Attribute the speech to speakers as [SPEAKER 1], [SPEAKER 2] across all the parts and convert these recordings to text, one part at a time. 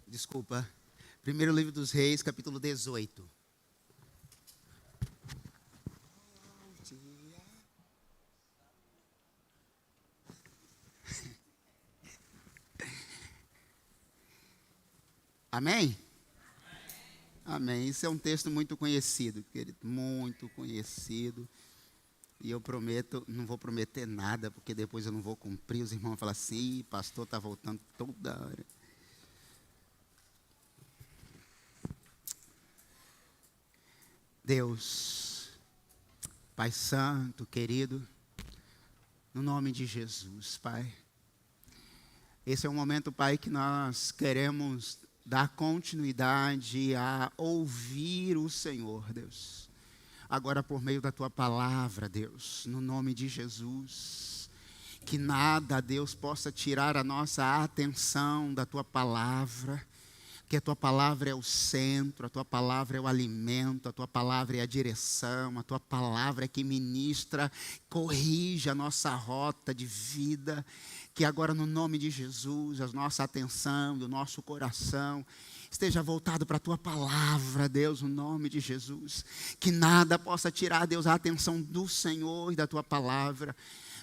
[SPEAKER 1] Desculpa. Primeiro livro dos Reis, capítulo 18. Amém? Amém. Isso é um texto muito conhecido, querido. Muito conhecido. E eu prometo, não vou prometer nada, porque depois eu não vou cumprir. Os irmãos vão falar assim, pastor está voltando toda hora. Deus, Pai Santo, querido, no nome de Jesus, Pai. Esse é um momento, Pai, que nós queremos dar continuidade a ouvir o Senhor, Deus. Agora por meio da Tua palavra, Deus, no nome de Jesus. Que nada, Deus, possa tirar a nossa atenção da Tua palavra. Que a Tua palavra é o centro, a Tua palavra é o alimento, a Tua palavra é a direção, a Tua palavra é que ministra, corrige a nossa rota de vida. Que agora no nome de Jesus, a nossa atenção e o nosso coração esteja voltado para a Tua palavra, Deus, no nome de Jesus. Que nada possa tirar, Deus, a atenção do Senhor e da Tua palavra.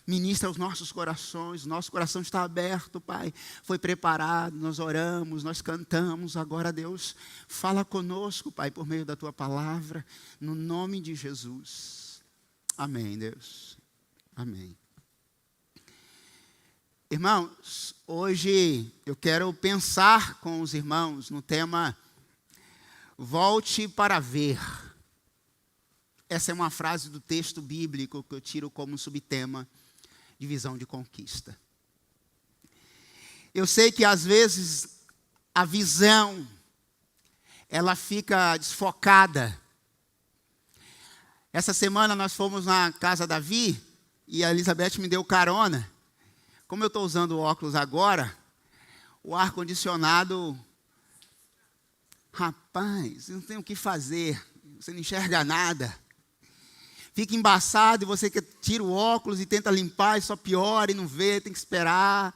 [SPEAKER 1] Ministra os nossos corações, nosso coração está aberto, Pai. Foi preparado, nós oramos, nós cantamos. Agora, Deus, fala conosco, Pai, por meio da Tua palavra, no nome de Jesus. Amém, Deus. Amém. Irmãos, hoje eu quero pensar com os irmãos no tema Volte para ver. Essa é uma frase do texto bíblico que eu tiro como subtema de visão de conquista. Eu sei que às vezes a visão ela fica desfocada. Essa semana nós fomos na casa da Vi e a Elizabeth me deu carona. Como eu estou usando óculos agora, o ar-condicionado, rapaz, não tem o que fazer, você não enxerga nada. Fica embaçado e você tira o óculos e tenta limpar e só piora e não vê, tem que esperar.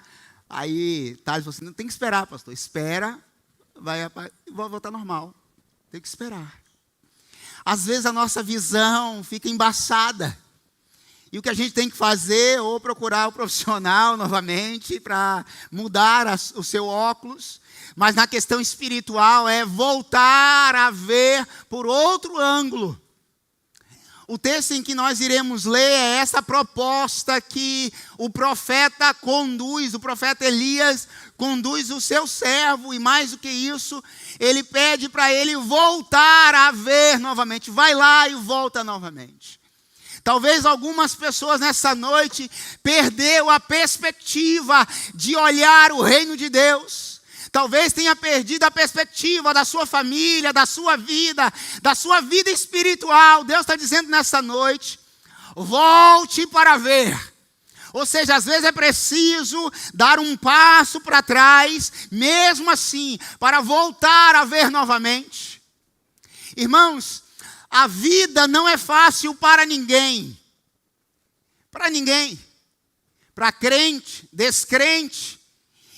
[SPEAKER 1] Aí, Thales falou assim, não tem que esperar, pastor, espera, vai voltar normal, tem que esperar. Às vezes a nossa visão fica embaçada. E o que a gente tem que fazer, ou procurar o profissional novamente para mudar o seu óculos. Mas na questão espiritual é voltar a ver por outro ângulo. O texto em que nós iremos ler é essa proposta que o profeta conduz, o profeta Elias conduz o seu servo. E mais do que isso, ele pede para ele voltar a ver novamente. Vai lá e volta novamente. Talvez algumas pessoas nessa noite perderam a perspectiva de olhar o reino de Deus. Talvez tenha perdido a perspectiva da sua família, da sua vida espiritual. Deus está dizendo nessa noite, volte para ver. Ou seja, às vezes é preciso dar um passo para trás, mesmo assim, para voltar a ver novamente. Irmãos, a vida não é fácil para ninguém. Para ninguém. Para crente, descrente.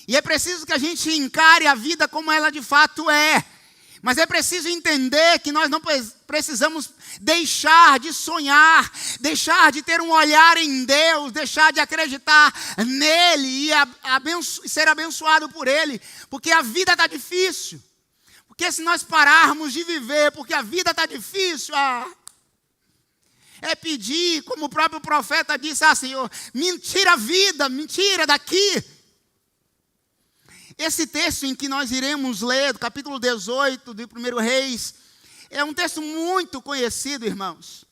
[SPEAKER 1] E é preciso que a gente encare a vida como ela de fato é. Mas é preciso entender que nós não precisamos deixar de sonhar, deixar de ter um olhar em Deus, deixar de acreditar nele e ser abençoado por Ele. Porque a vida está difícil. Porque se nós pararmos de viver, porque a vida está difícil, é pedir, como o próprio profeta disse, Senhor, me tira a vida, me tira daqui. Esse texto em que nós iremos ler, do capítulo 18 do 1 Reis, é um texto muito conhecido, irmãos.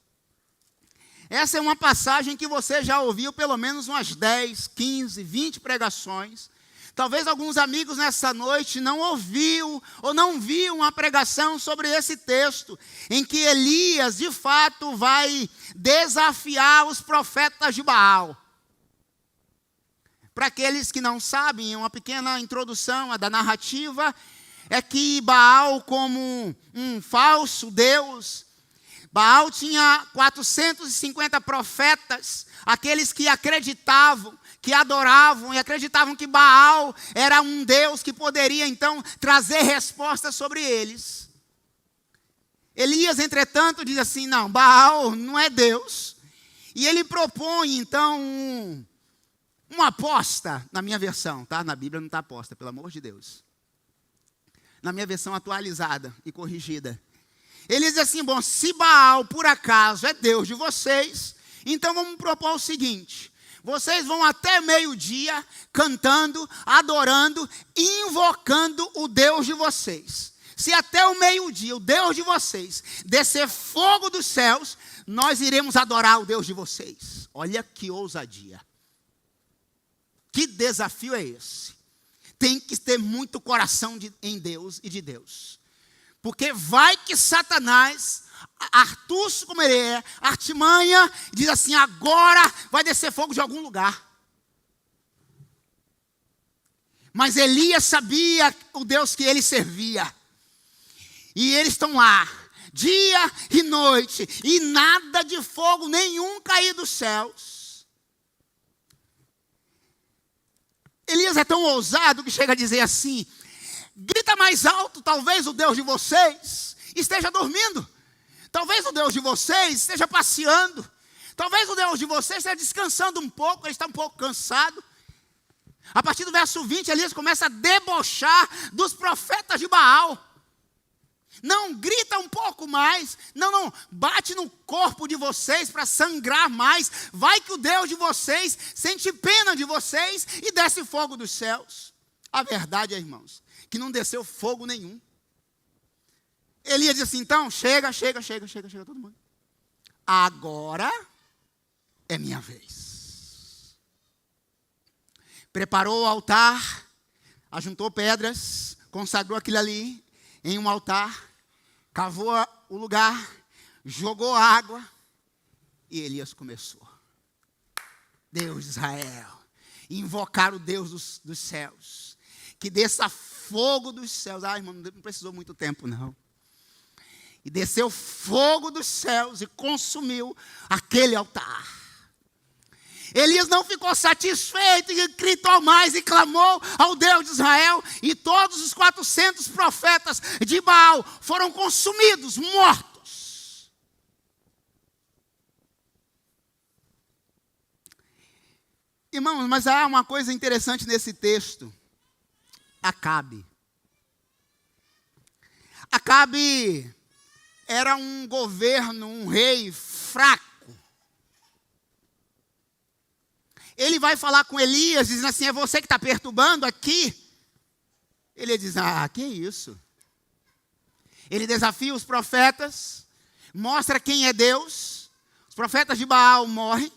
[SPEAKER 1] Essa é uma passagem que você já ouviu pelo menos umas 10, 15, 20 pregações. Talvez alguns amigos nessa noite não ouviu ou não viu uma pregação sobre esse texto, em que Elias, de fato, vai desafiar os profetas de Baal. Para aqueles que não sabem, uma pequena introdução da narrativa é que Baal, como um falso deus, Baal tinha 450 profetas, aqueles que acreditavam que adoravam e acreditavam que Baal era um Deus que poderia então trazer respostas sobre eles. Elias, entretanto, diz assim: não, Baal não é Deus. E ele propõe então uma aposta, na minha versão, tá? Na Bíblia não está aposta, pelo amor de Deus. Na minha versão atualizada e corrigida. Ele diz assim: bom, se Baal por acaso é Deus de vocês, então vamos propor o seguinte: vocês vão até meio-dia cantando, adorando, invocando o Deus de vocês. Se até o meio-dia o Deus de vocês descer fogo dos céus, nós iremos adorar o Deus de vocês. Olha que ousadia. Que desafio é esse? Tem que ter muito coração em Deus e de Deus. Porque vai que Satanás, artuço como ele é, artimanha, diz assim: agora vai descer fogo de algum lugar. Mas Elias sabia o Deus que ele servia. E eles estão lá, dia e noite, e nada de fogo nenhum cair dos céus. Elias é tão ousado que chega a dizer assim: grita mais alto, talvez o Deus de vocês esteja dormindo. Talvez o Deus de vocês esteja passeando. Talvez o Deus de vocês esteja descansando um pouco, ele está um pouco cansado. A partir do verso 20, Elias começa a debochar dos profetas de Baal. Não, grita um pouco mais. Não, bate no corpo de vocês para sangrar mais. Vai que o Deus de vocês sente pena de vocês e desce fogo dos céus. A verdade, irmãos, que não desceu fogo nenhum. Elias disse assim: então, chega todo mundo. Agora é minha vez. Preparou o altar, ajuntou pedras, consagrou aquilo ali em um altar, cavou o lugar, jogou água, e Elias começou. Deus de Israel, invocar o Deus dos céus, que desça fogo dos céus. Irmão, não precisou muito tempo, não. E desceu fogo dos céus e consumiu aquele altar. Elias não ficou satisfeito e gritou mais e clamou ao Deus de Israel. E todos os 400 profetas de Baal foram consumidos, mortos. Irmãos, mas há uma coisa interessante nesse texto. Acabe. Acabe era um governo, um rei fraco. Ele vai falar com Elias, dizendo assim: é você que está perturbando aqui? Ele diz: que isso? Ele desafia os profetas, mostra quem é Deus. Os profetas de Baal morrem,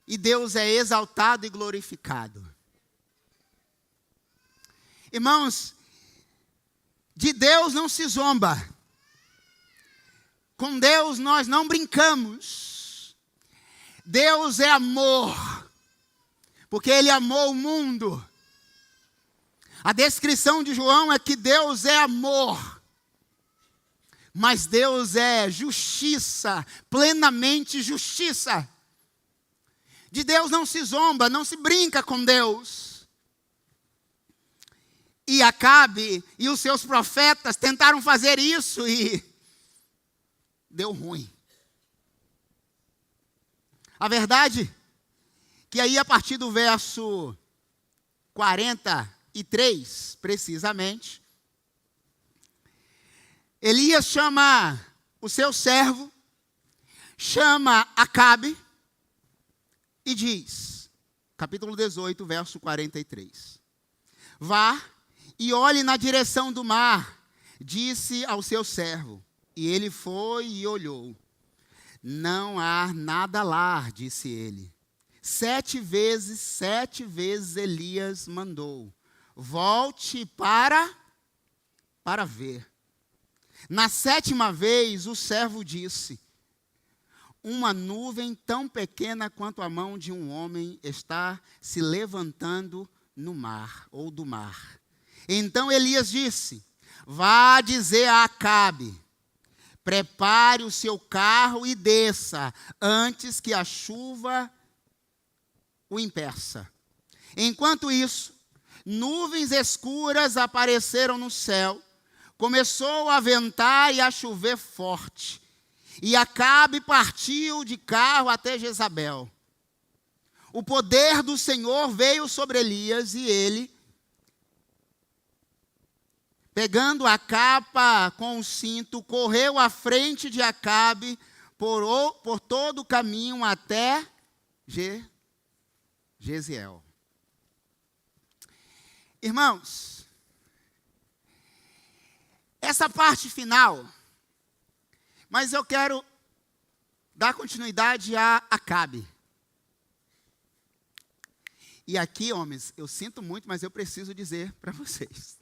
[SPEAKER 1] e Deus é exaltado e glorificado. Irmãos, de Deus não se zomba. Com Deus nós não brincamos. Deus é amor, porque Ele amou o mundo. A descrição de João é que Deus é amor, mas Deus é justiça, plenamente justiça. De Deus não se zomba, não se brinca com Deus. E Acabe e os seus profetas tentaram fazer isso e deu ruim. A verdade que aí a partir do verso 43, precisamente, Elias chama o seu servo, chama Acabe e diz, capítulo 18, verso 43. Vá e olhe na direção do mar, disse ao seu servo. E ele foi e olhou. Não há nada lá, disse ele. 7 vezes Elias mandou: volte para ver. Na 7ª vez o servo disse: uma nuvem tão pequena quanto a mão de um homem está se levantando no mar, ou do mar. Então Elias disse: vá dizer a Acabe, prepare o seu carro e desça, antes que a chuva o impeça. Enquanto isso, nuvens escuras apareceram no céu, começou a ventar e a chover forte, e Acabe partiu de carro até Jezabel. O poder do Senhor veio sobre Elias e ele, pegando a capa com o cinto, correu à frente de Acabe por todo o caminho até Jeziel. Irmãos, essa parte final, mas eu quero dar continuidade a Acabe. E aqui, homens, eu sinto muito, mas eu preciso dizer para vocês.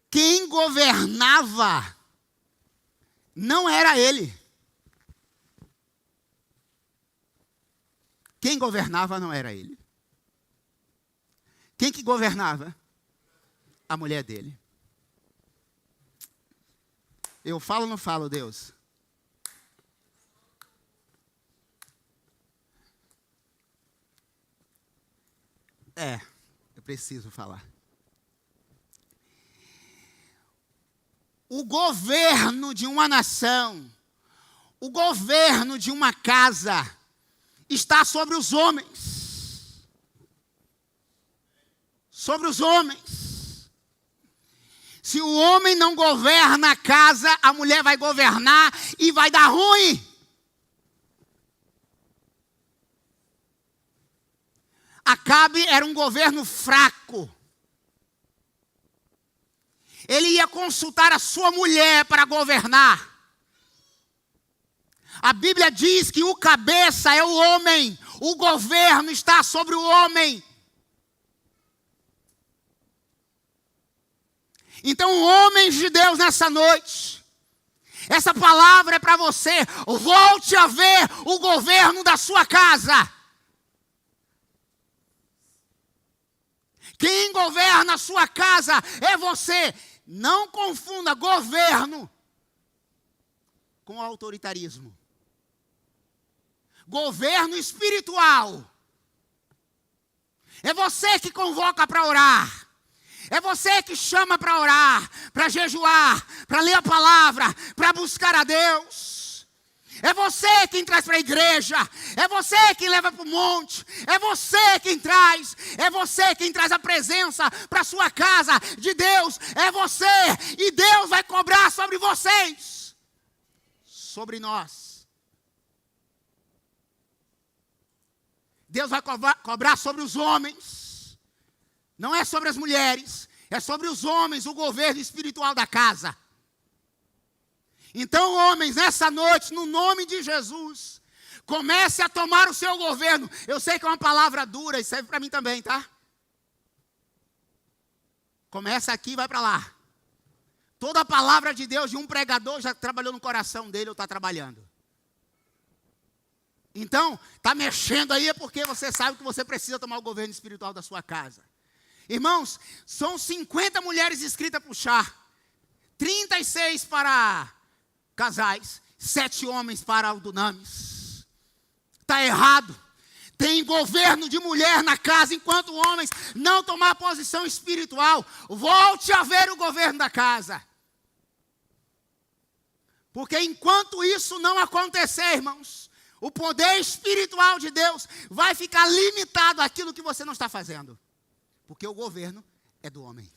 [SPEAKER 1] Quem governava não era ele. Quem governava não era ele. Quem que governava? A mulher dele. Eu falo ou não falo, Deus? Eu preciso falar. O governo de uma nação, o governo de uma casa, está sobre os homens. Sobre os homens. Se o homem não governa a casa, a mulher vai governar e vai dar ruim. Acabe era um governo fraco. Ele ia consultar a sua mulher para governar. A Bíblia diz que o cabeça é o homem, o governo está sobre o homem. Então, homens de Deus, nessa noite, essa palavra é para você. Volte a ver o governo da sua casa. Quem governa a sua casa é você. Não confunda governo com autoritarismo. Governo espiritual. É você que convoca para orar. É você que chama para orar, para jejuar, para ler a palavra, para buscar a Deus. É você quem traz para a igreja. É você quem leva para o monte. É você quem traz. É você quem traz a presença para a sua casa de Deus. É você. E Deus vai cobrar sobre vocês. Sobre nós. Deus vai cobrar sobre os homens. Não é sobre as mulheres. É sobre os homens, o governo espiritual da casa. Então, homens, nessa noite, no nome de Jesus, comece a tomar o seu governo. Eu sei que é uma palavra dura e serve para mim também, tá? Começa aqui e vai para lá. Toda a palavra de Deus de um pregador já trabalhou no coração dele ou está trabalhando. Então, está mexendo aí é porque você sabe que você precisa tomar o governo espiritual da sua casa. Irmãos, são 50 mulheres inscritas para o chá. 36 para casais, 7 homens para o dunamis. Está errado. Tem governo de mulher na casa, enquanto homens não tomar posição espiritual. Volte a ver o governo da casa. Porque enquanto isso não acontecer, irmãos, o poder espiritual de Deus vai ficar limitado àquilo que você não está fazendo. Porque o governo é do homem.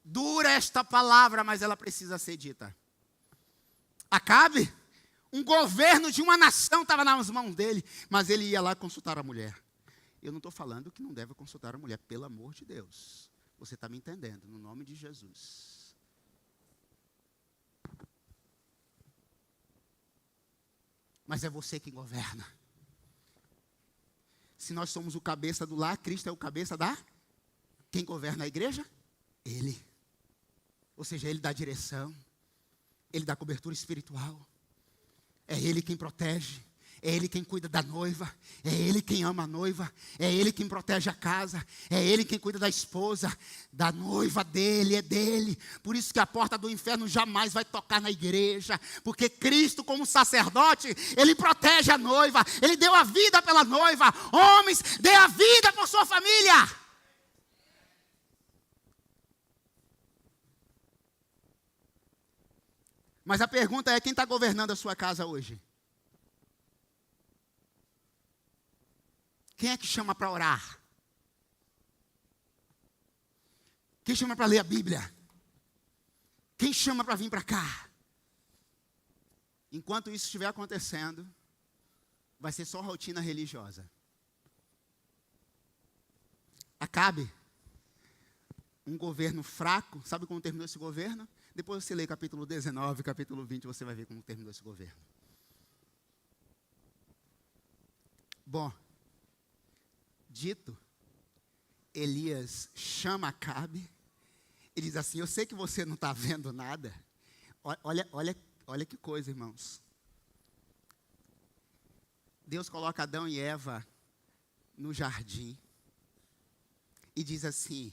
[SPEAKER 1] Dura esta palavra, mas ela precisa ser dita. Acabe, um governo de uma nação estava nas mãos dele, mas ele ia lá consultar a mulher. Eu não estou falando que não deve consultar a mulher, pelo amor de Deus. Você está me entendendo, no nome de Jesus. Mas é você quem governa. Se nós somos o cabeça do lar, Cristo é o cabeça da... Quem governa a igreja? Ele. Ou seja, Ele dá direção. Ele dá cobertura espiritual. É Ele quem protege. É Ele quem cuida da noiva, é Ele quem ama a noiva, é Ele quem protege a casa, é Ele quem cuida da esposa, da noiva dele, é dele. Por isso que a porta do inferno jamais vai tocar na igreja, porque Cristo, como sacerdote, Ele protege a noiva, Ele deu a vida pela noiva. Homens, dê a vida por sua família. Mas a pergunta é: quem está governando a sua casa hoje? Quem é que chama para orar? Quem chama para ler a Bíblia? Quem chama para vir para cá? Enquanto isso estiver acontecendo, vai ser só rotina religiosa. Acabe. Um governo fraco. Sabe como terminou esse governo? Depois você lê capítulo 19, capítulo 20, você vai ver como terminou esse governo. Bom, dito, Elias chama Acabe e diz assim: eu sei que você não está vendo nada. Olha que coisa, irmãos. Deus coloca Adão e Eva no jardim e diz assim: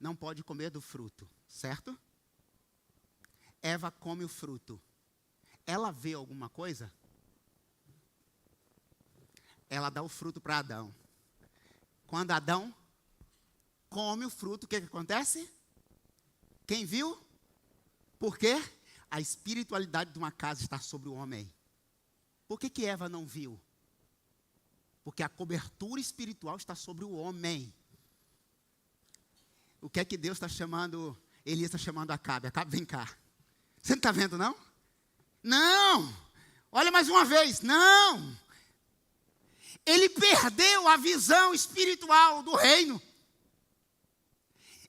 [SPEAKER 1] não pode comer do fruto, certo? Eva come o fruto. Ela vê alguma coisa? Ela dá o fruto para Adão. Quando Adão come o fruto, o que acontece? Quem viu? Por quê? A espiritualidade de uma casa está sobre o homem. Por que Eva não viu? Porque a cobertura espiritual está sobre o homem. O que é que Deus está chamando? Elias está chamando Acabe. Acabe, vem cá. Você não está vendo, não? Não! Olha mais uma vez. Não! Ele perdeu a visão espiritual do reino.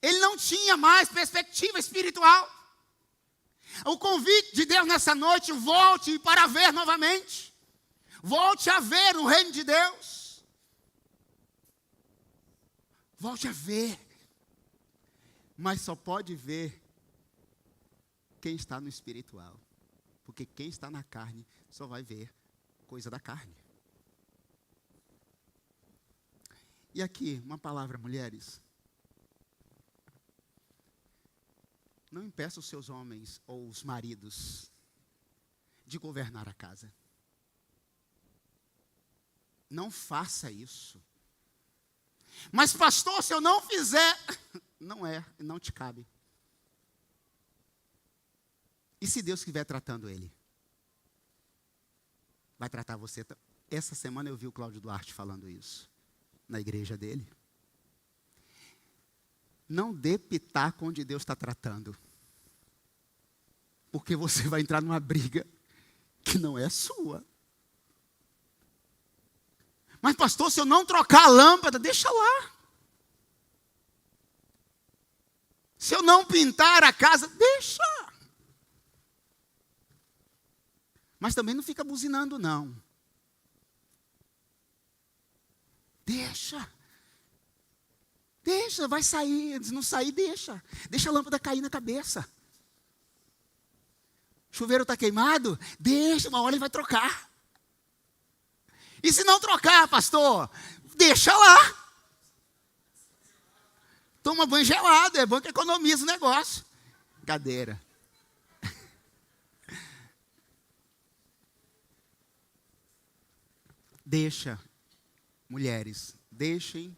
[SPEAKER 1] Ele não tinha mais perspectiva espiritual. O convite de Deus nessa noite: volte para ver novamente. Volte a ver o reino de Deus. Volte a ver. Mas só pode ver quem está no espiritual. Porque quem está na carne só vai ver coisa da carne. E aqui, uma palavra, mulheres. Não impeça os seus homens ou os maridos de governar a casa. Não faça isso. Mas pastor, se eu não fizer, não te cabe. E se Deus estiver tratando ele? Vai tratar você. Essa semana eu vi o Cláudio Duarte falando isso na igreja dele. Não dê pitaco onde Deus está tratando. Porque você vai entrar numa briga que não é sua. Mas pastor, se eu não trocar a lâmpada, deixa lá. Se eu não pintar a casa, deixa. Mas também não fica buzinando, não. Deixa. Deixa, vai sair. Se não sair, deixa. Deixa a lâmpada cair na cabeça. Chuveiro está queimado? Deixa, uma hora ele vai trocar. E se não trocar, pastor? Deixa lá. Toma banho gelado, é bom que economiza o negócio. Cadeira. Deixa, mulheres, deixem,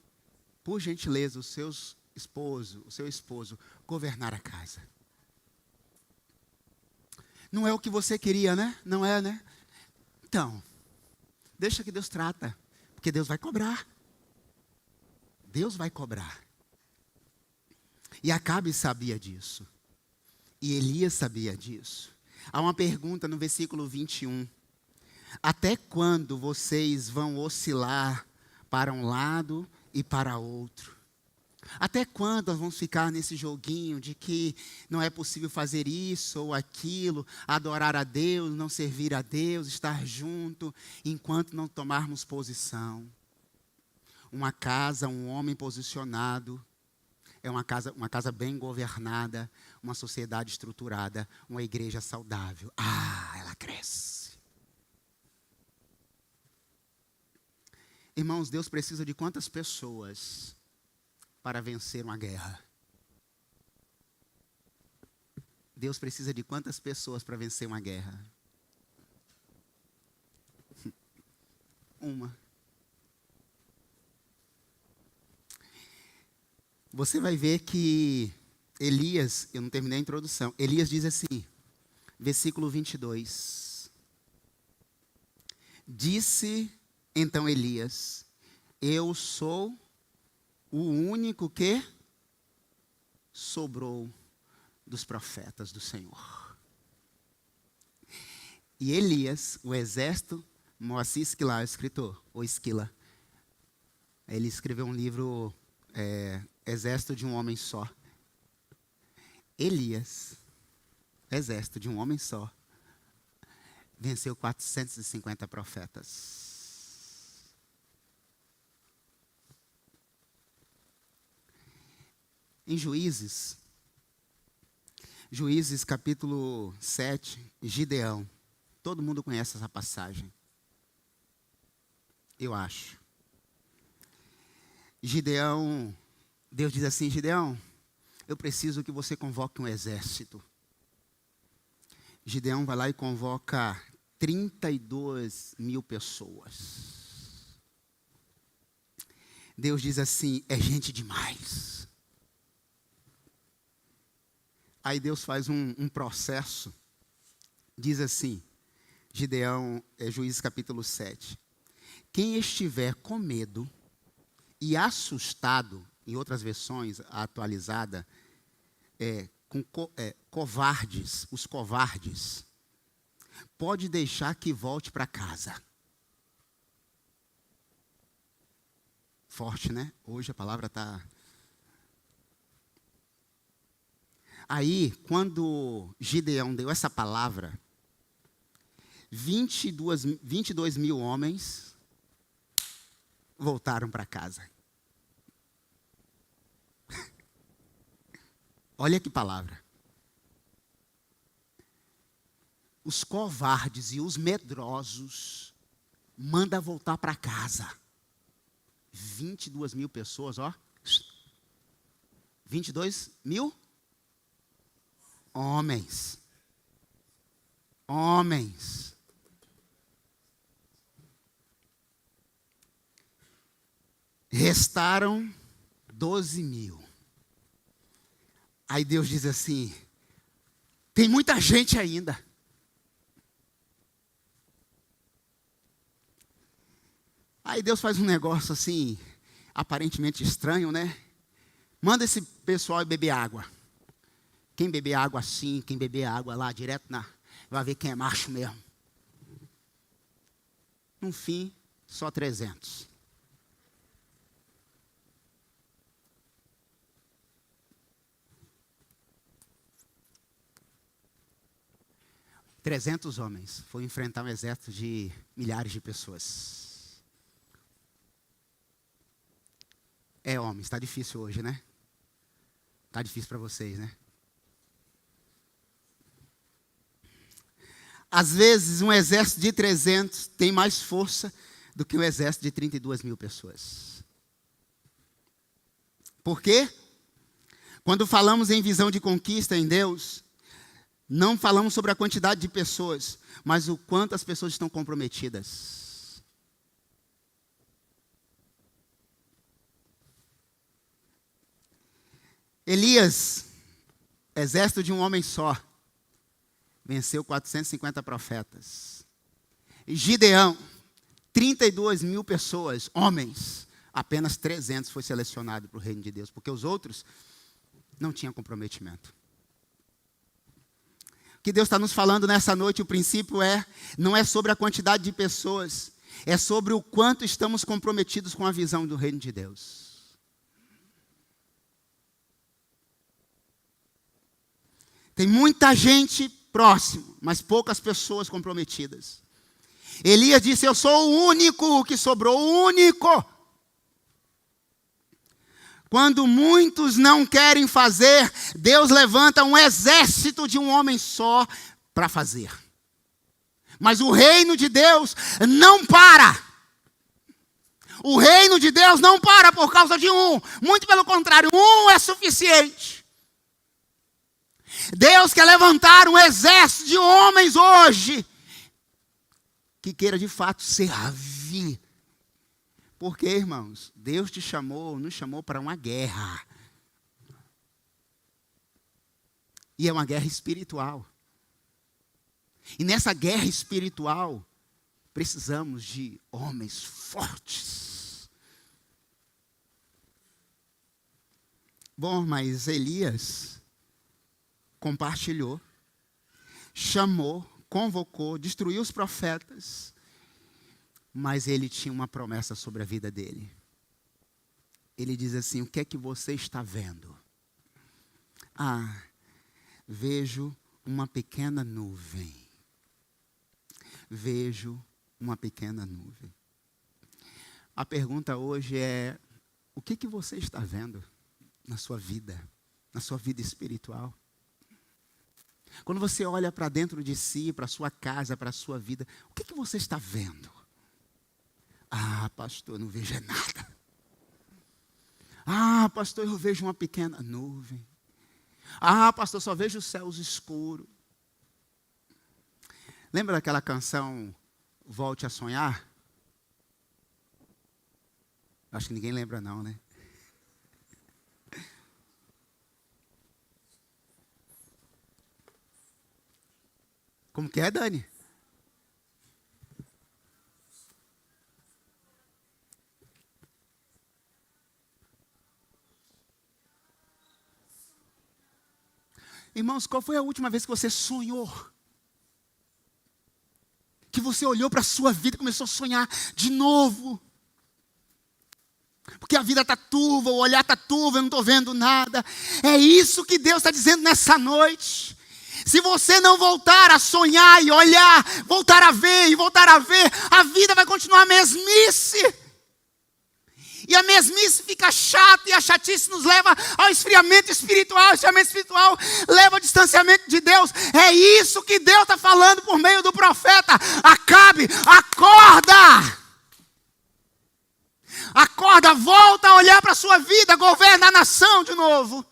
[SPEAKER 1] por gentileza, o seu esposo, governar a casa. Não é o que você queria, né? Não é, né? Então, deixa que Deus trata, porque Deus vai cobrar. Deus vai cobrar. E Acabe sabia disso. E Elias sabia disso. Há uma pergunta no versículo 21. Até quando vocês vão oscilar para um lado e para outro? Até quando nós vamos ficar nesse joguinho de que não é possível fazer isso ou aquilo, adorar a Deus, não servir a Deus, estar junto, enquanto não tomarmos posição? Uma casa, um homem posicionado, é uma casa bem governada, uma sociedade estruturada, uma igreja saudável. Ela cresce. Irmãos, Deus precisa de quantas pessoas para vencer uma guerra? Deus precisa de quantas pessoas para vencer uma guerra? Uma. Você vai ver que Elias, eu não terminei a introdução, Elias diz assim, versículo 22. Disse então Elias, eu sou o único que sobrou dos profetas do Senhor. E Elias, o exército, Moacir Esquila, o escritor, ou Esquila, ele escreveu um livro, Exército de um Homem Só. Elias, exército de um homem só, venceu 450 profetas. Em Juízes capítulo 7, Gideão. Todo mundo conhece essa passagem. Eu acho. Gideão, Deus diz assim, Gideão, eu preciso que você convoque um exército. Gideão vai lá e convoca 32 mil pessoas. Deus diz assim, é gente demais. Aí Deus faz um processo, diz assim, Gideão, Juízes capítulo 7. Quem estiver com medo e assustado, em outras versões, a atualizada, covardes, os covardes, pode deixar que volte para casa. Forte, né? Hoje a palavra está... Aí, quando Gideão deu essa palavra, 22 mil homens voltaram para casa. Olha que palavra. Os covardes e os medrosos manda voltar para casa. 22 mil pessoas, ó. 22 mil homens. Homens. Restaram 12 mil. Aí Deus diz assim, tem muita gente ainda. Aí Deus faz um negócio assim, aparentemente estranho, né? Manda esse pessoal ir beber água. Quem beber água assim, quem beber água lá, direto vai ver quem é macho mesmo. No fim, só 300. $300 homens foram enfrentar um exército de milhares de pessoas. Homens, está difícil hoje, né? Está difícil para vocês, né? Às vezes, um exército de 300 tem mais força do que um exército de 32 mil pessoas. Por quê? Quando falamos em visão de conquista em Deus, não falamos sobre a quantidade de pessoas, mas o quanto as pessoas estão comprometidas. Elias, exército de um homem só, venceu 450 profetas. Gideão, 32 mil pessoas, homens, apenas 300 foi selecionado para o reino de Deus, porque os outros não tinham comprometimento. O que Deus está nos falando nessa noite, o princípio não é sobre a quantidade de pessoas, é sobre o quanto estamos comprometidos com a visão do reino de Deus. Tem muita gente próximo, mas poucas pessoas comprometidas. Elias disse, eu sou o único que sobrou, o único. Quando muitos não querem fazer, Deus levanta um exército de um homem só para fazer. Mas o reino de Deus não para. O reino de Deus não para por causa de um. Muito pelo contrário, um é suficiente. Deus quer levantar um exército de homens hoje que queira de fato servir. Porque, irmãos, Deus te chamou, nos chamou para uma guerra. E é uma guerra espiritual. E nessa guerra espiritual, precisamos de homens fortes. Bom, mas Elias compartilhou, chamou, convocou, destruiu os profetas, mas ele tinha uma promessa sobre a vida dele. Ele diz assim: o que é que você está vendo? Ah, vejo uma pequena nuvem. Vejo uma pequena nuvem. A pergunta hoje é: o que que você está vendo na sua vida espiritual? Quando você olha para dentro de si, para a sua casa, para a sua vida, o que que você está vendo? Ah, pastor, não vejo nada. Ah, pastor, eu vejo uma pequena nuvem. Ah, pastor, só vejo os céus escuros. Lembra daquela canção Volte a Sonhar? Acho que ninguém lembra não, né? Como que é, Dani? Irmãos, qual foi a última vez que você sonhou? Que você olhou para a sua vida e começou a sonhar de novo? Porque a vida está turva, o olhar está turvo, eu não estou vendo nada. É isso que Deus está dizendo nessa noite. Se você não voltar a sonhar e olhar, voltar a ver e voltar a ver, a vida vai continuar a mesmice. E a mesmice fica chata e a chatice nos leva ao esfriamento espiritual. O esfriamento espiritual leva ao distanciamento de Deus. É isso que Deus está falando por meio do profeta. Acabe, acorda! Acorda, volta a olhar para a sua vida, governa a nação de novo.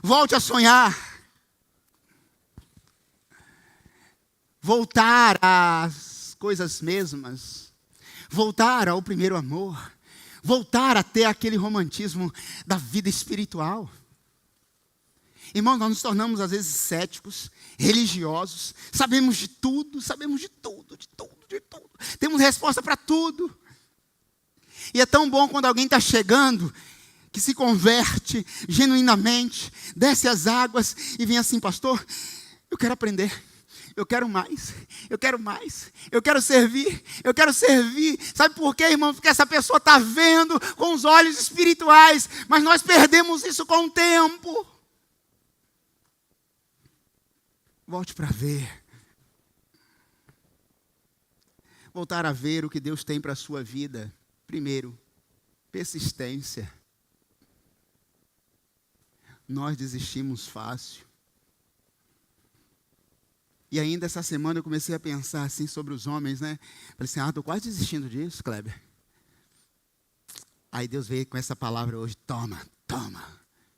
[SPEAKER 1] Volte a sonhar. Voltar às coisas mesmas. Voltar ao primeiro amor. Voltar a ter aquele romantismo da vida espiritual. Irmãos, nós nos tornamos às vezes céticos, religiosos. Sabemos de tudo, de tudo. Temos resposta para tudo. E é tão bom quando alguém está chegando, que se converte genuinamente, desce as águas e vem assim: pastor, eu quero aprender, eu quero mais, eu quero servir. Sabe por quê, irmão? Porque essa pessoa está vendo com os olhos espirituais, mas nós perdemos isso com o tempo. Volte para ver. Voltar a ver o que Deus tem para a sua vida. Primeiro, persistência. Nós desistimos fácil. E ainda essa semana eu comecei a pensar assim sobre os homens, né? Falei assim: estou quase desistindo disso, Kleber. Aí Deus veio com essa palavra hoje: toma.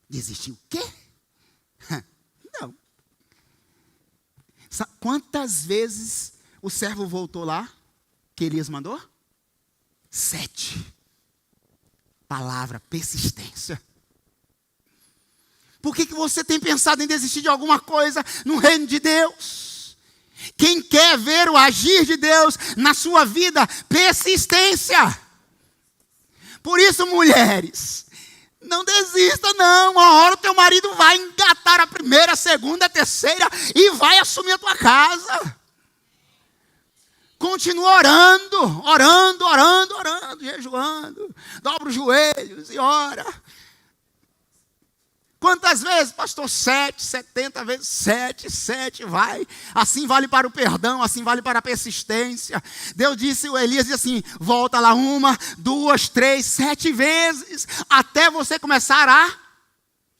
[SPEAKER 1] Desistiu o quê? Não. Quantas vezes o servo voltou lá, que Elias mandou? 7. Palavra, persistência. Por que você tem pensado em desistir de alguma coisa no reino de Deus? Quem quer ver o agir de Deus na sua vida, persistência. Por isso, mulheres, não desista não. Uma hora o teu marido vai engatar a primeira, a segunda, a terceira e vai assumir a tua casa. Continua orando, jejuando. Dobra os joelhos e ora. Quantas vezes, pastor? 7, 70 vezes 7 vai. Assim vale para o perdão, assim vale para a persistência. Deus disse, o Elias disse assim: volta lá 1, 2, 3, 7 vezes, até você começar a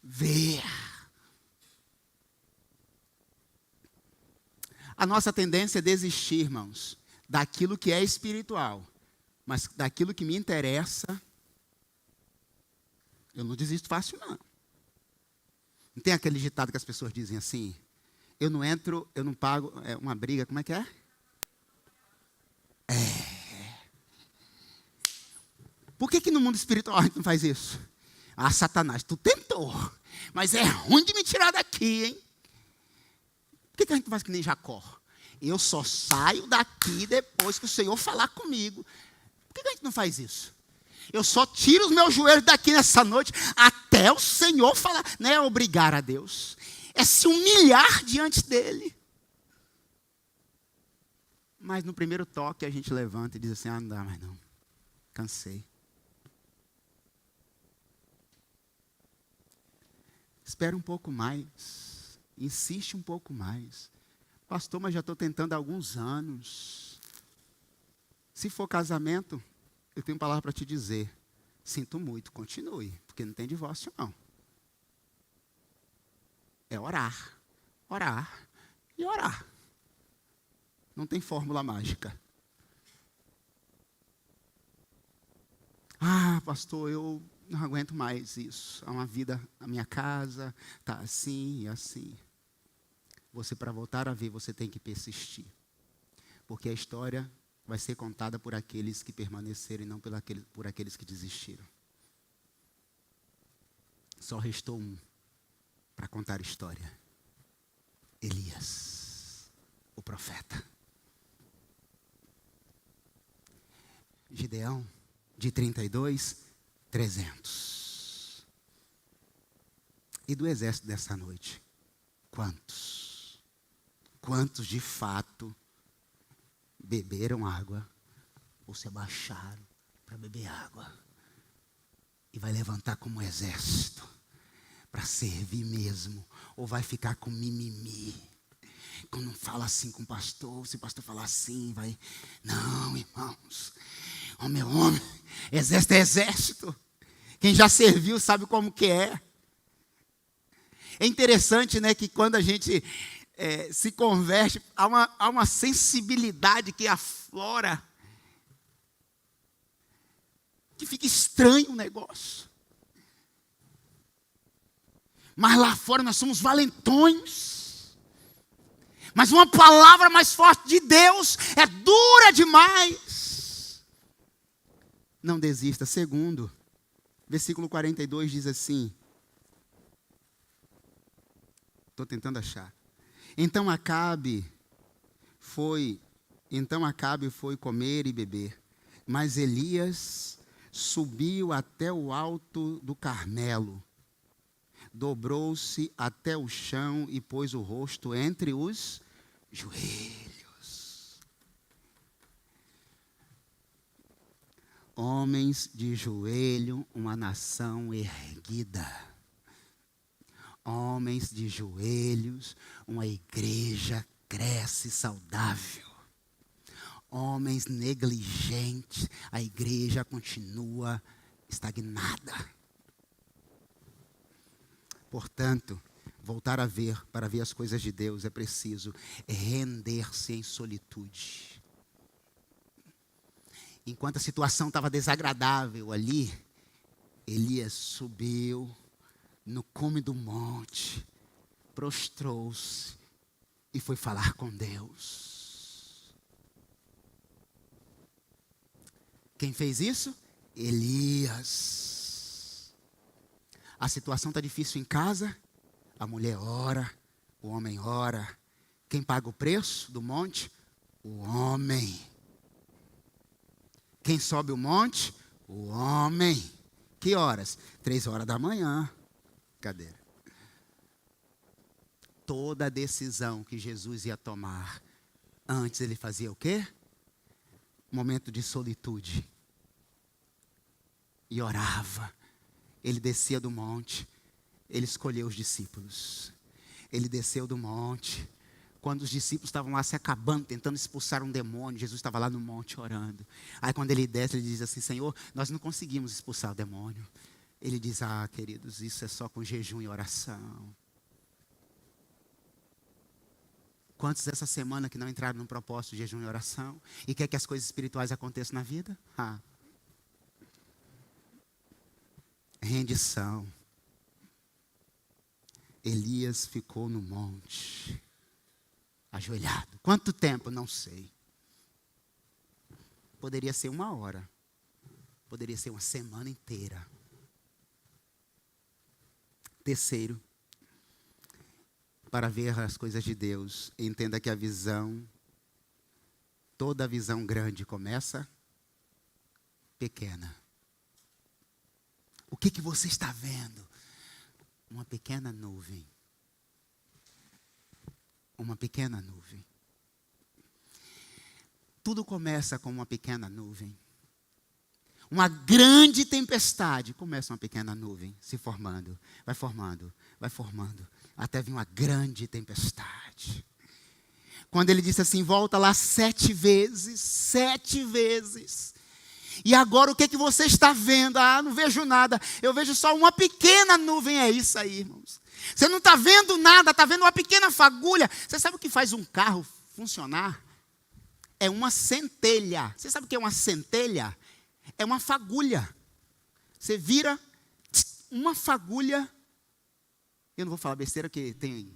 [SPEAKER 1] ver. A nossa tendência é desistir, irmãos, daquilo que é espiritual, mas daquilo que me interessa, eu não desisto fácil, não. Não tem aquele ditado que as pessoas dizem assim, eu não entro, eu não pago, é uma briga, como é que é? Por que no mundo espiritual a gente não faz isso? Ah, Satanás, tu tentou, mas é ruim de me tirar daqui, hein? Por que a gente faz que nem Jacó? Eu só saio daqui depois que o Senhor falar comigo. Por que a gente não faz isso? Eu só tiro os meus joelhos daqui nessa noite até o Senhor falar. Não é obrigar a Deus, é se humilhar diante dEle. Mas no primeiro toque a gente levanta e diz assim, não dá mais não, cansei. Espera um pouco mais, insiste um pouco mais. Pastor, mas já estou tentando há alguns anos. Se for casamento, eu tenho uma palavra para te dizer. Sinto muito, continue, porque não tem divórcio não. É orar, orar e orar. Não tem fórmula mágica. Ah, pastor, eu não aguento mais isso. É uma vida, a minha casa está assim e assim. Você, para voltar a ver, você tem que persistir. Porque a história vai ser contada por aqueles que permaneceram e não por aqueles que desistiram. Só restou um para contar a história. Elias, o profeta. Gideão, de 32, 300. E do exército dessa noite, quantos? Quantos de fato beberam água ou se abaixaram para beber água? E vai levantar como exército para servir mesmo, ou vai ficar com mimimi? Quando fala assim com o pastor, se o pastor falar assim, vai... Não, irmãos, homem é homem, exército é exército. Quem já serviu sabe como que é. É interessante, né, que quando a gente se converte, há uma sensibilidade que aflora, que fica estranho o negócio. Mas lá fora nós somos valentões. Mas uma palavra mais forte de Deus é dura demais. Não desista. Segundo, versículo 42 diz assim. Estou tentando achar. Então Acabe foi comer e beber. Mas Elias subiu até o alto do Carmelo. Dobrou-se até o chão e pôs o rosto entre os joelhos. Homens de joelho, uma nação erguida. Homens de joelhos, uma igreja cresce saudável. Homens negligentes, a igreja continua estagnada. Portanto, voltar a ver, para ver as coisas de Deus, é preciso render-se em solitude. Enquanto a situação estava desagradável ali, Elias subiu no cume do monte, prostrou-se e foi falar com Deus. Quem fez isso? Elias. A situação está difícil em casa, a mulher ora, o homem ora. Quem paga o preço do monte? O homem. Quem sobe o monte? O homem. Que horas? 3 horas da manhã. Cadeira. Toda a decisão que Jesus ia tomar, antes ele fazia o quê? Momento de solitude. E orava. Ele descia do monte, ele escolheu os discípulos. Ele desceu do monte. Quando os discípulos estavam lá se acabando, tentando expulsar um demônio, Jesus estava lá no monte orando. Aí quando ele desce, ele diz assim, Senhor, nós não conseguimos expulsar o demônio. Ele diz, queridos, isso é só com jejum e oração. Quantos essa semana que não entraram no propósito de jejum e oração e quer que as coisas espirituais aconteçam na vida? Rendição. Elias ficou no monte, ajoelhado. Quanto tempo? Não sei. Poderia ser 1 hora. Poderia ser uma semana inteira. Terceiro, para ver as coisas de Deus, entenda que a visão, toda visão grande começa pequena. O que você está vendo? Uma pequena nuvem. Uma pequena nuvem. Tudo começa com uma pequena nuvem. Uma grande tempestade começa uma pequena nuvem se formando. Vai formando, vai formando. Até vir uma grande tempestade. Quando ele disse assim, volta lá 7 vezes. 7 vezes. E agora o que você está vendo? Não vejo nada. Eu vejo só uma pequena nuvem. É isso aí, irmãos. Você não está vendo nada, está vendo uma pequena fagulha. Você sabe o que faz um carro funcionar? É uma centelha. Você sabe o que é uma centelha? É uma fagulha. Você vira uma fagulha. Eu não vou falar besteira, porque tem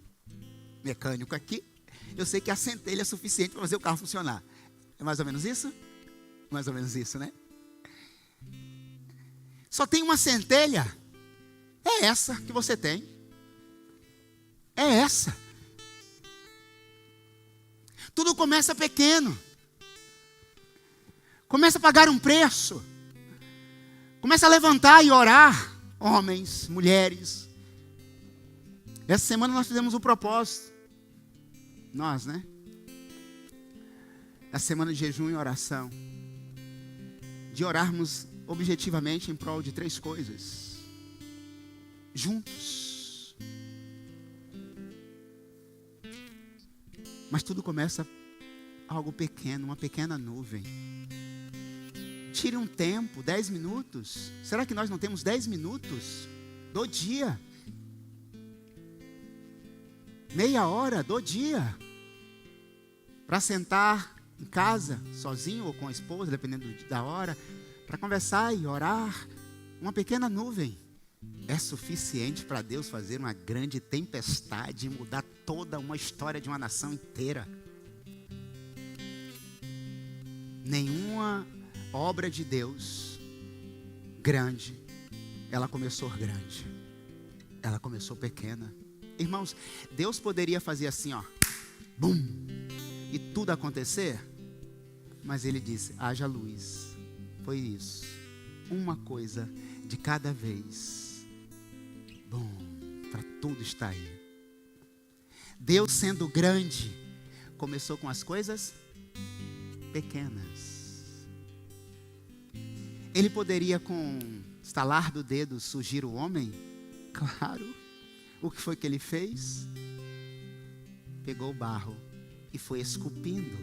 [SPEAKER 1] mecânico aqui. Eu sei que a centelha é suficiente para fazer o carro funcionar. É mais ou menos isso? Mais ou menos isso, né? Só tem uma centelha. É essa que você tem. É essa. Tudo começa pequeno. Começa a pagar um preço. Começa a levantar e orar. Homens, mulheres. Essa semana nós fizemos um propósito. Nós, né? A semana de jejum e oração. De orarmos objetivamente em prol de 3 coisas. Juntos. Mas tudo começa algo pequeno, uma pequena nuvem. Tire um tempo, 10 minutos. Será que nós não temos 10 minutos do dia? Meia hora do dia. Para sentar em casa, sozinho ou com a esposa, dependendo da hora. Para conversar e orar. Uma pequena nuvem. É suficiente para Deus fazer uma grande tempestade e mudar toda uma história de uma nação inteira. Nenhuma obra de Deus grande, ela começou grande, ela começou pequena. Irmãos, Deus poderia fazer assim, bum, e tudo acontecer, mas Ele disse, haja luz. Foi isso, uma coisa de cada vez. Bom, para tudo estar aí. Deus sendo grande, começou com as coisas pequenas. Ele poderia com estalar do dedo surgir o homem? Claro. O que foi que ele fez? Pegou o barro e foi esculpindo.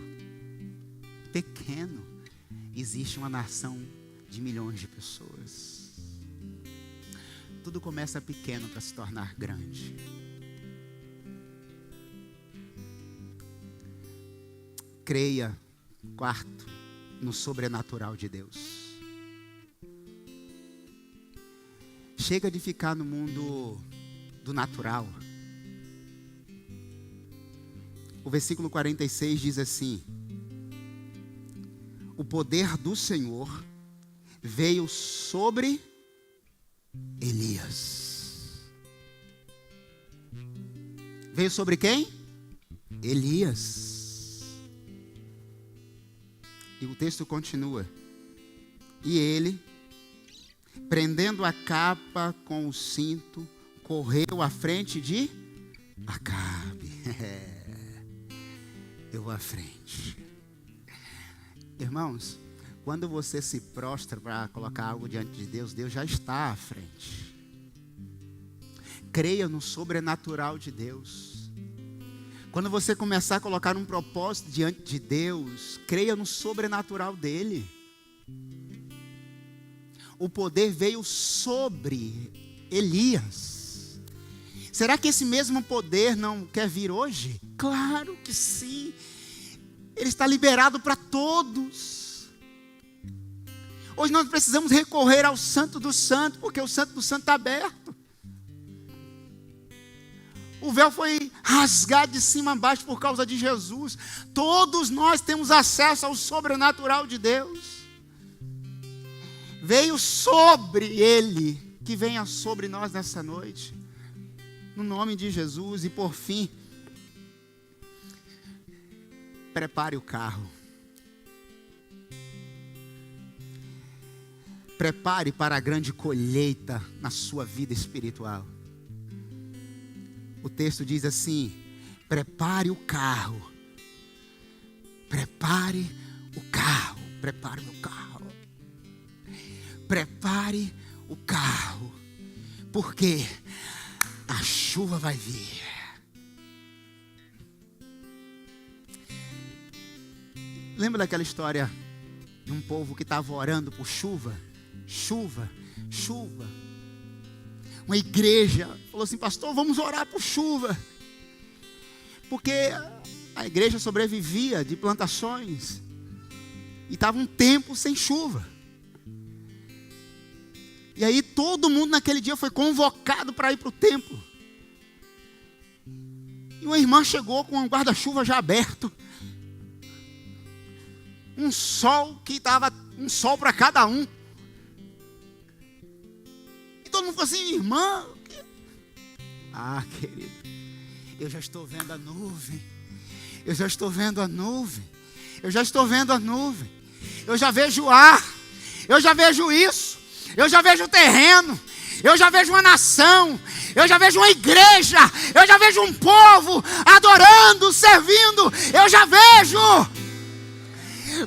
[SPEAKER 1] Pequeno. Existe uma nação de milhões de pessoas. Tudo começa pequeno para se tornar grande. Creia, quarto, no sobrenatural de Deus. Chega de ficar no mundo do natural. O versículo 46 diz assim: o poder do Senhor veio sobre Elias. Veio sobre quem? Elias. E o texto continua. E ele, prendendo a capa com o cinto, correu à frente de Acabe. Eu vou à frente. Irmãos, quando você se prostra para colocar algo diante de Deus, Deus já está à frente. Creia no sobrenatural de Deus. Quando você começar a colocar um propósito diante de Deus, creia no sobrenatural dele. O poder veio sobre Elias. Será que esse mesmo poder não quer vir hoje? Claro que sim. Ele está liberado para todos. Hoje nós precisamos recorrer ao Santo do Santo, porque o Santo do Santo está aberto. O véu foi rasgado de cima a baixo por causa de Jesus. Todos nós temos acesso ao sobrenatural de Deus. Veio sobre Ele, que venha sobre nós nessa noite. No nome de Jesus. E por fim, prepare o carro. Prepare para a grande colheita na sua vida espiritual. O texto diz assim: prepare o carro. Prepare o carro. Prepare o carro. Prepare o carro. Porque a chuva vai vir. Lembra daquela história de um povo que estava orando por chuva? Chuva, chuva. Uma igreja falou assim: pastor, vamos orar por chuva. Porque a igreja sobrevivia de plantações. E estava um tempo sem chuva. E aí todo mundo naquele dia foi convocado para ir para o templo. E uma irmã chegou com um guarda-chuva já aberto. Um sol que estava um sol para cada um. E todo mundo ficou assim: irmã. Ah, querido, eu já estou vendo a nuvem. Eu já estou vendo a nuvem. Eu já estou vendo a nuvem. Eu já vejo o ar. Eu já vejo isso. Eu já vejo o terreno. Eu já vejo uma nação. Eu já vejo uma igreja. Eu já vejo um povo adorando, servindo. Eu já vejo.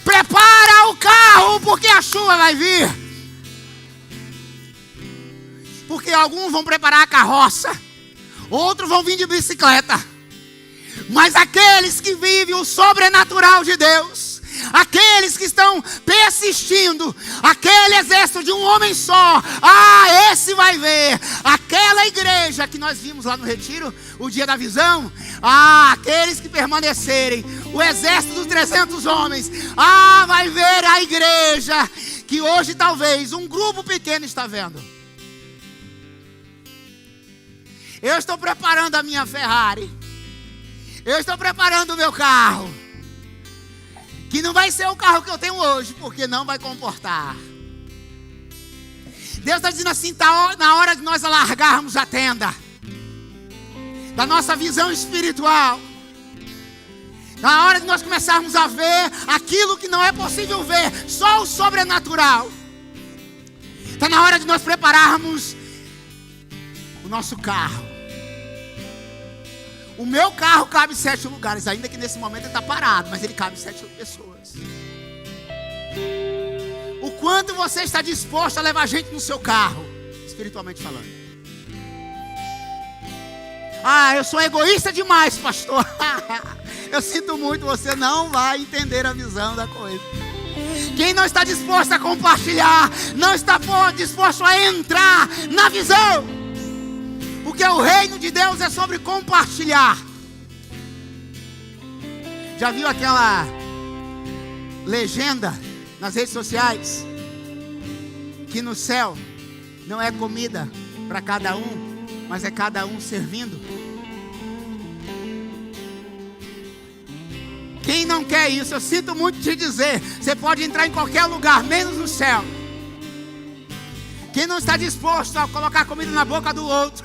[SPEAKER 1] Prepara o carro, porque a chuva vai vir. Porque alguns vão preparar a carroça, outros vão vir de bicicleta. Mas aqueles que vivem o sobrenatural de Deus, aqueles que estão persistindo, aquele exército de um homem só, esse vai ver. Aquela igreja que nós vimos lá no retiro, o dia da visão, aqueles que permanecerem, o exército dos 300 homens, vai ver a igreja que hoje talvez um grupo pequeno está vendo. Eu estou preparando a minha Ferrari. Eu estou preparando o meu carro. Que não vai ser o carro que eu tenho hoje, porque não vai comportar. Deus está dizendo assim: está na hora de nós alargarmos a tenda da nossa visão espiritual. Na hora de nós começarmos a ver aquilo que não é possível ver, só o sobrenatural. Está na hora de nós prepararmos o nosso carro. O meu carro cabe 7 lugares, ainda que nesse momento ele está parado, mas ele cabe 7 pessoas. O quanto você está disposto a levar gente no seu carro, espiritualmente falando? Eu sou egoísta demais, pastor. Eu sinto muito, você não vai entender a visão da coisa. Quem não está disposto a compartilhar, não está disposto a entrar na visão. Porque o reino de Deus é sobre compartilhar. Já viu aquela legenda nas redes sociais? Que no céu não é comida para cada um, mas é cada um servindo. Quem não quer isso, eu sinto muito te dizer, você pode entrar em qualquer lugar, menos no céu. Quem não está disposto a colocar comida na boca do outro,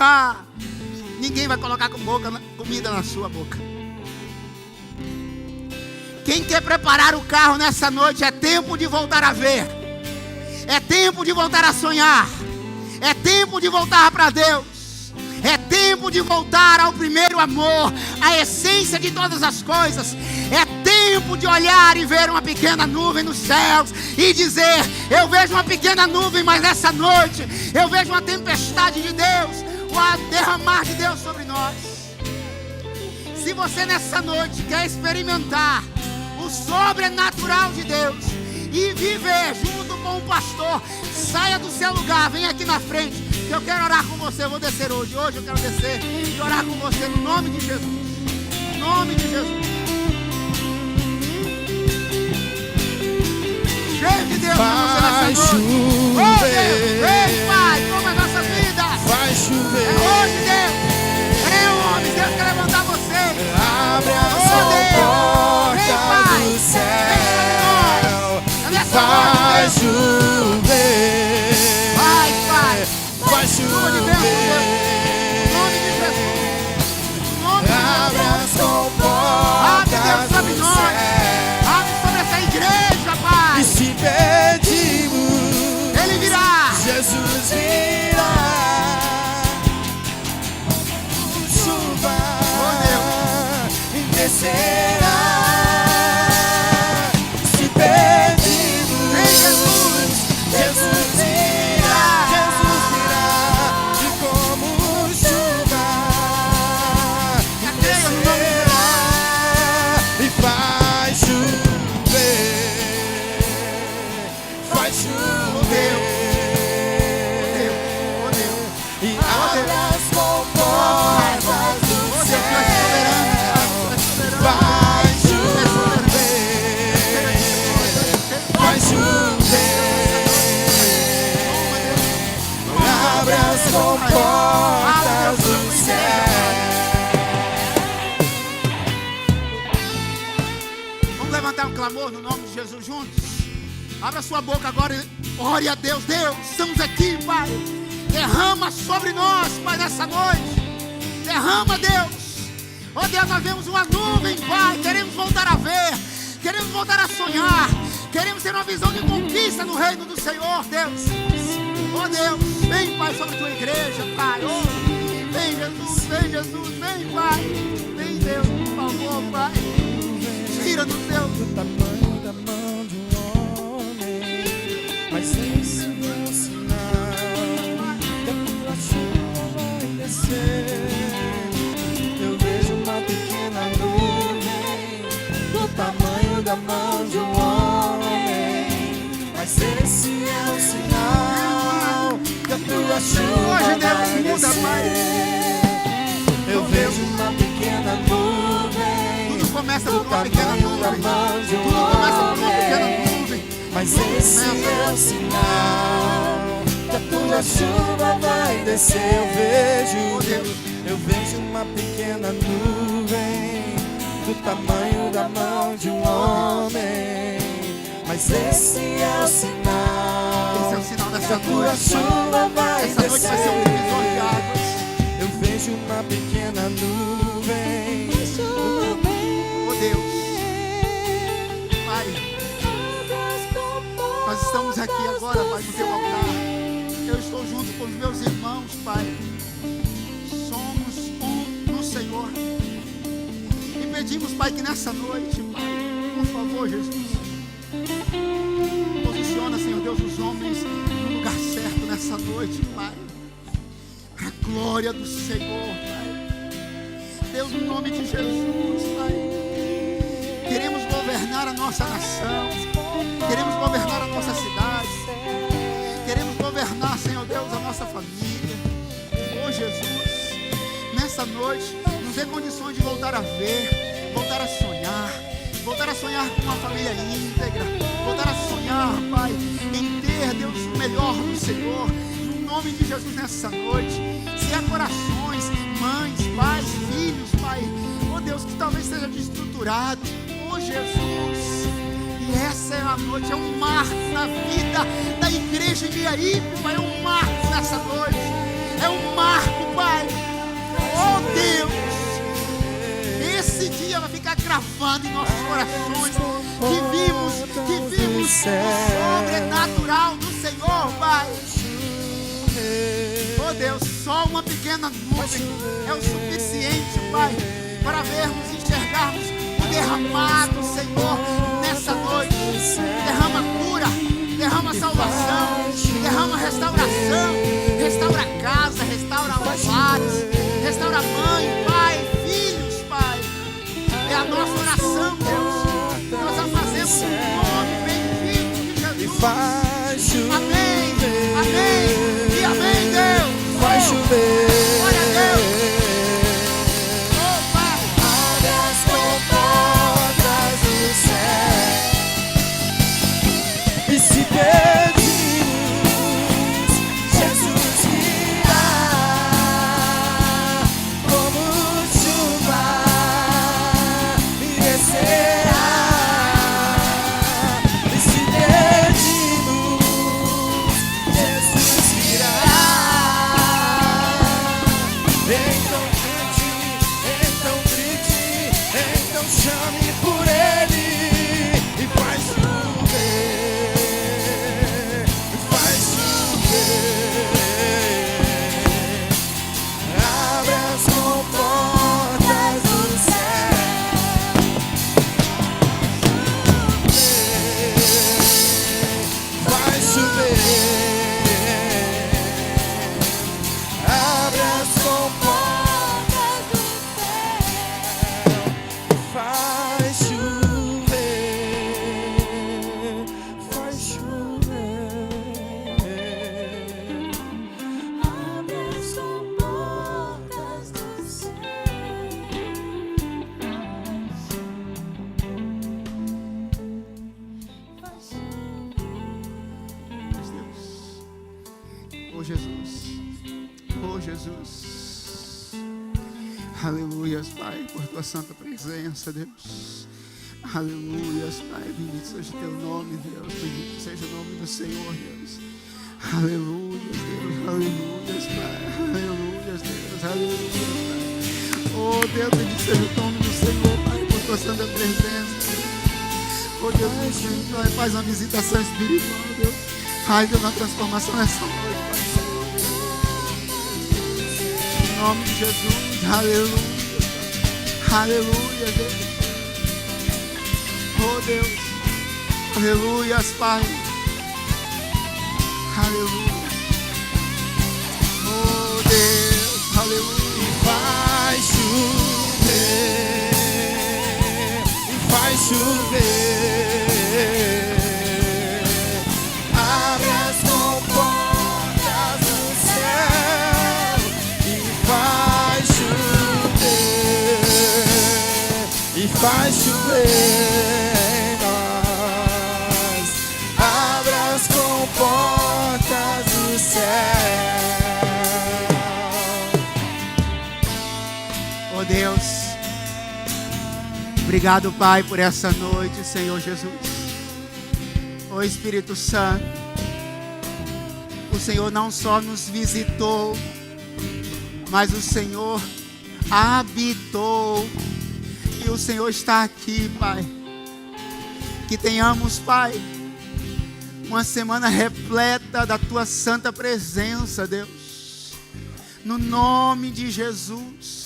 [SPEAKER 1] ninguém vai colocar comida na sua boca. Quem quer preparar o carro nessa noite, é tempo de voltar a ver. É tempo de voltar a sonhar. É tempo de voltar para Deus. É tempo de voltar ao primeiro amor, a essência de todas as coisas. É tempo de olhar e ver uma pequena nuvem nos céus e dizer: eu vejo uma pequena nuvem, mas nessa noite eu vejo uma tempestade de Deus, o derramar de Deus sobre nós. Se você nessa noite quer experimentar o sobrenatural de Deus e viver junto com o pastor, saia do seu lugar, vem aqui na frente. que eu quero orar com você. Eu vou descer hoje. Hoje eu quero descer e orar com você no nome de Jesus. No nome de Jesus. Cheio de Deus pra você nessa noite. Oh Deus, vem Pai, toma as nossas vidas.
[SPEAKER 2] Vai chover.
[SPEAKER 1] É hoje, Deus. É homem, Deus quer levantar você.
[SPEAKER 2] Abre as portas do céu. Vai chover.
[SPEAKER 1] Vai,
[SPEAKER 2] Vai chover.
[SPEAKER 1] Em nome de Jesus. Em nome de
[SPEAKER 2] Abre as
[SPEAKER 1] Jesus. Abre, Deus,
[SPEAKER 2] portas
[SPEAKER 1] sobre
[SPEAKER 2] do
[SPEAKER 1] nós.
[SPEAKER 2] céu.
[SPEAKER 1] Abre sobre essa igreja, Pai.
[SPEAKER 2] E se pedimos,
[SPEAKER 1] Ele virá.
[SPEAKER 2] Jesus virá. Chuva descerá. Se pedimos,
[SPEAKER 1] Vem, Jesus.
[SPEAKER 2] Jesus virá. Jesus virá. E como chuva descerá. E vai chover. Vai chover. E abre as comportas do céu. Vai chover. Vai chover. Abre as comportas do céu.
[SPEAKER 1] Vamos levantar um clamor no nome de Jesus juntos. Abra sua boca agora e ore a Deus. Deus, estamos aqui, Pai. Derrama sobre nós, Pai, nessa noite. Derrama, Deus. Oh Deus, nós vemos uma nuvem, Pai. Queremos voltar a ver. Queremos voltar a sonhar. Queremos ter uma visão de conquista no reino do Senhor, Deus. Oh Deus, vem, Pai, sobre a tua igreja, Pai. Oh, vem, Jesus, vem, Pai. Vem, Deus, por favor, Pai. Tira-nos, Deus.
[SPEAKER 2] Do tamanho da mão de um homem, mas esse é o sinal que a tua chuva vai descer. Eu vejo uma pequena nuvem do tamanho da mão de um homem, mas esse é o sinal que a tua chuva
[SPEAKER 1] Hoje, Deus,
[SPEAKER 2] vai
[SPEAKER 1] muda, Pai.
[SPEAKER 2] descer. Eu vejo uma pequena nuvem.
[SPEAKER 1] Tudo começa por uma pequena nuvem. Tudo começa por uma pequena nuvem.
[SPEAKER 2] Mas esse é o sinal que a tua chuva vai descer. Eu vejo uma pequena nuvem do tamanho da mão de um homem. Mas esse é o sinal.
[SPEAKER 1] Esse é o sinal
[SPEAKER 2] que
[SPEAKER 1] dessa
[SPEAKER 2] a tua
[SPEAKER 1] noite.
[SPEAKER 2] chuva vai
[SPEAKER 1] Essa noite vai ser um divisor de águas.
[SPEAKER 2] Eu vejo uma pequena nuvem.
[SPEAKER 1] Oh Deus, Pai, nós estamos aqui agora, Pai, no teu altar. Eu estou junto com os meus irmãos, Pai. Somos um no Senhor. E pedimos, Pai, que nessa noite, Pai, por favor, Jesus, posiciona, Senhor Deus, os homens no lugar certo nessa noite, Pai. Para a glória do Senhor, Pai. Deus, no nome de Jesus, Pai. Queremos governar a nossa nação. Queremos governar a nossa cidade. Queremos governar, Senhor Deus, a nossa família. Oh Jesus, nessa noite nos dê condições de voltar a ver, voltar a sonhar com uma família íntegra, voltar a sonhar, Pai, em ter, Deus, o melhor do Senhor. No nome de Jesus, nessa noite, se há corações, mães, pais, filhos, Pai, oh Deus, que talvez esteja desestruturado, oh Jesus, e essa é a noite, é um marco na vida da igreja de Iaripe, Pai, é um marco nessa noite, é um marco, Pai, oh Deus, esse dia vai ficar gravado em nossos corações, que vimos o sobrenatural do Senhor, Pai. Oh Deus, só uma pequena nuvem é o suficiente, Pai, para vermos e enxergarmos o derramado, Senhor, nessa noite. Derrama cura, derrama salvação, derrama restauração, restaura a casa, restaura os lares, restaura a mãe, pai, filhos, Pai. É a nossa oração, Deus. Nós a fazemos em nome bendito de Jesus. Amém, amém e amém, Deus. Glória a Deus. Oh, Pai.
[SPEAKER 2] Abre as comportas do céu. E se pedimos, Jesus virá como chuva e descerá. E se pedimos, Jesus virá. Então grite, então chame por Ele e faz chover, faz chover. Abre as comportas do céu. Faz chover. Abre as comportas do céu. Faz chover. Faz chover. Abre as comportas do céu.
[SPEAKER 1] Oh, Jesus. Oh, Jesus. Aleluias, Pai, por tua santa presença, Deus. Aleluias, Pai, bendito seja o teu nome, Deus. Bendito seja o nome do Senhor, Deus. Aleluias, Deus. Aleluias, Pai. Aleluias, Deus. Aleluias, Pai. Oh, Deus, bendito seja o nome do Senhor, Pai, por tua santa presença, Deus. Oh, Deus, bendito, Pai, faz uma visitação espiritual, Deus. Ai, Deus, uma transformação nessa noite, Pai. Em nome de Jesus, aleluia, Pai. Aleluia, Deus. Oh, Deus, aleluias, Pai. Aleluia. Oh, Deus, aleluia.
[SPEAKER 2] Faz chover, e faz chover. Abre as comportas do céu e faz chover, e faz chover em nós. Abre as comportas do céu.
[SPEAKER 1] Oh, Deus, obrigado, Pai, por essa noite, Senhor Jesus. Oh, Espírito Santo, o Senhor não só nos visitou, mas o Senhor habitou. E o Senhor está aqui, Pai. Que tenhamos, Pai, uma semana repleta da Tua santa presença, Deus. No nome de Jesus.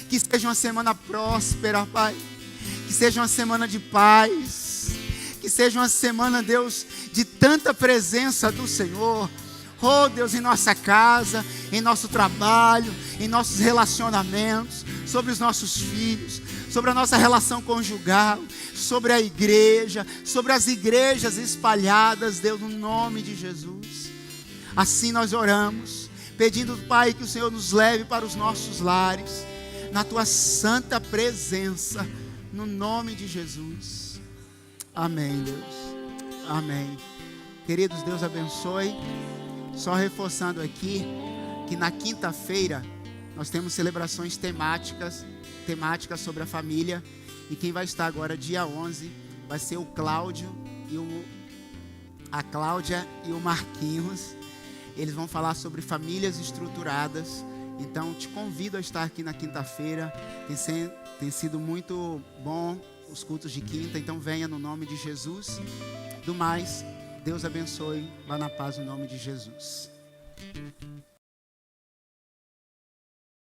[SPEAKER 1] Que seja uma semana próspera, Pai. Que seja uma semana de paz. Que seja uma semana, Deus, de tanta presença do Senhor. Oh, Deus, em nossa casa, em nosso trabalho, em nossos relacionamentos, sobre os nossos filhos, sobre a nossa relação conjugal, sobre a igreja, sobre as igrejas espalhadas, Deus, no nome de Jesus. Assim nós oramos, pedindo, Pai, que o Senhor nos leve para os nossos lares, na Tua santa presença, no nome de Jesus. Amém, Deus. Amém. Queridos, Deus abençoe. Só reforçando aqui, que na quinta-feira nós temos celebrações temáticas sobre a família. E quem vai estar agora, dia 11, vai ser o Cláudio e a Cláudia e o Marquinhos. Eles vão falar sobre famílias estruturadas. Então, te convido a estar aqui na quinta-feira. Tem sido muito bom os cultos de quinta. Então, venha no nome de Jesus. Do mais, Deus abençoe. Vá na paz no nome de Jesus.